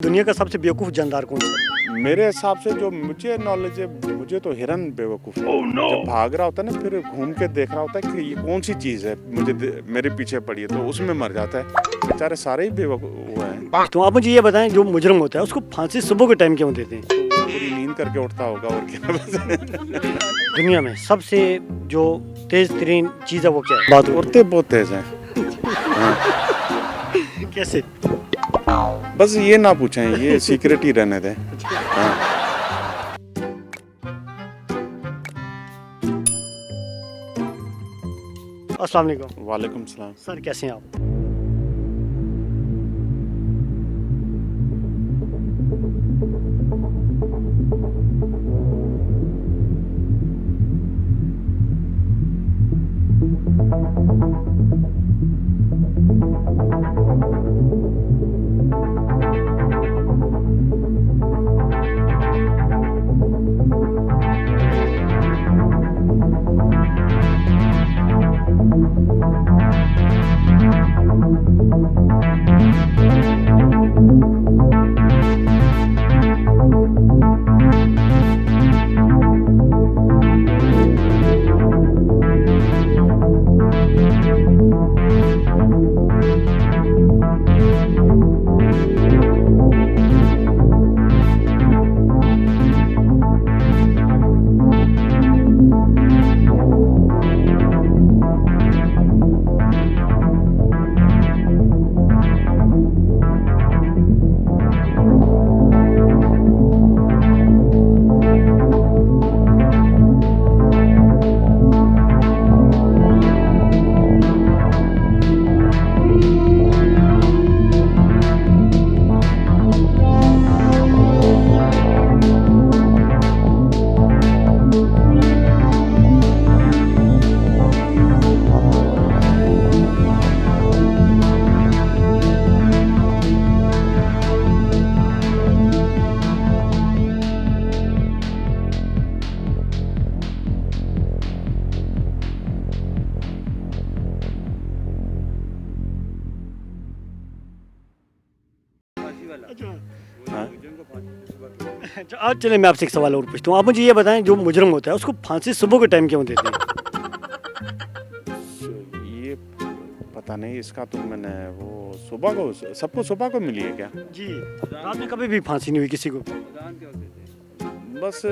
दुनिया का सबसे बेवकूफ़ जानदार कौन सा है? मेरे हिसाब से जो मुझे नॉलेज है, मुझे तो हिरन बेवकूफ़ है। जब भाग रहा होता है ना, फिर घूम के देख रहा होता है कि ये कौन सी चीज़ है मेरे पीछे पड़ी है, तो उसमें मर जाता है। बेचारे सारे ही बेवकूफ़ हैं। तो आप मुझे ये बताएं, जो मुजरम होता है उसको फांसी सुबह के टाइम क्यों देते हैं? तो पूरी नींद करके उठता होगा और क्या। दुनिया में सबसे जो तेज तरीन चीज़ है वो क्या है? बात औरतें बहुत तेज हैं। हाँ। कैसे? बस ये ना पूछें, ये सीक्रेट ही रहने दें। हाँ। अस्सलाम वालेकुम। वालेकुम सलाम। सर कैसे हैं आप? अच्छा, आज चले मैं आपसे एक सवाल और पूछता हूँ। आप मुझे ये बताएं, जो मुजरम होता है उसको फांसी सुबह के टाइम क्यों देते हैं? ये पता नहीं, इसका तो मैंने वो सुबह को, सबको सुबह को मिली है क्या? जी, रात में कभी भी फांसी नहीं हुई किसी को? बस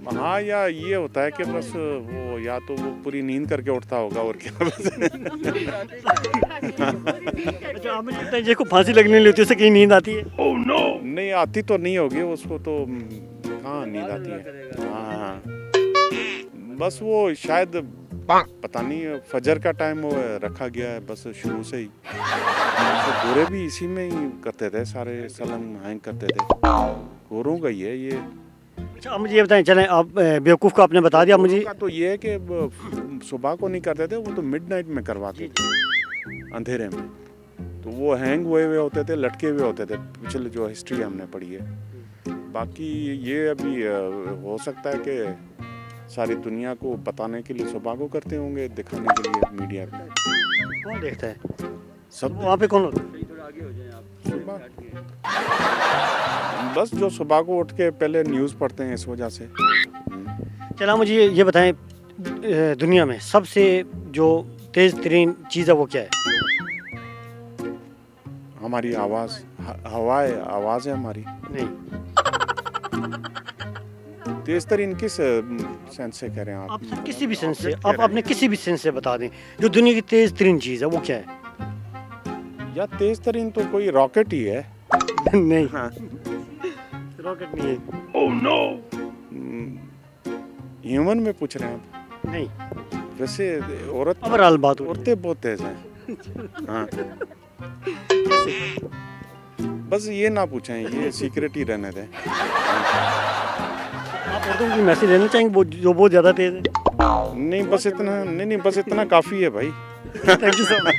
हाँ, या ये होता है कि बस वो या तो वो पूरी नींद करके उठता होगा और क्या। अच्छा, आप मुझे लगता है जिसको फांसी लगने नहीं होती उसे कहीं नींद आती है? नहीं आती तो नहीं होगी उसको, तो कहाँ नींद आती है। हाँ हाँ, बस वो शायद पता नहीं फजर का टाइम वो रखा गया है बस शुरू से ही। तो गोरे भी इसी में ही करते थे, सारे सलम हैंग करते थे। गोरों का ही है ये। अच्छा, आप मुझे ये बताएं, चलें आप बेवकूफ़ का आपने बता दिया मुझे। का तो ये है कि सुबह को नहीं करते थे, वो तो मिडनाइट में करवाते थे, अंधेरे में। तो वो हैंग हुए हुए होते थे, लटके हुए होते थे, पिछले जो हिस्ट्री हमने पढ़ी है। बाकी ये अभी हो सकता है कि सारी दुनिया को बताने के लिए सुबह को करते होंगे, दिखाने के लिए मीडिया पे। कौन देखता है सब वहाँ पे? कौन होता है? सुबह बस जो सुबह को उठ के पहले न्यूज़ पढ़ते हैं, इस वजह से। चला मुझे ये बताएं, दुनिया में सबसे जो तेज़ तरीन चीज़ है वो क्या है? हमारी आवाज़, आवाज़ है हमारी। नहीं। तेज तरीन किस सेंस से कह रहे हैं आप? आप किसी भी सेंस से, आप अपने किसी भी सेंस से बता दें, जो दुनिया की तेज़ तरीन चीज़ है वो क्या है? या तेज तरीन तो कोई रॉकेट ही है। नहीं, हाँ। रॉकेट नहीं है। Oh no. ह्यूमन में पूछ रहे हैं आप? नहीं, वैसे ओवरऑल बात हो रही औरतें बहुत तेज हैं। हाँ। है। बस ये ना पूछें, ये सीक्रेट ही रहने दें। आप उर्दू की मैसेज लेना चाहेंगे वो जो बहुत ज़्यादा तेज़ है? नहीं बस इतना, नहीं बस इतना काफ़ी है भाई। Thank you so much.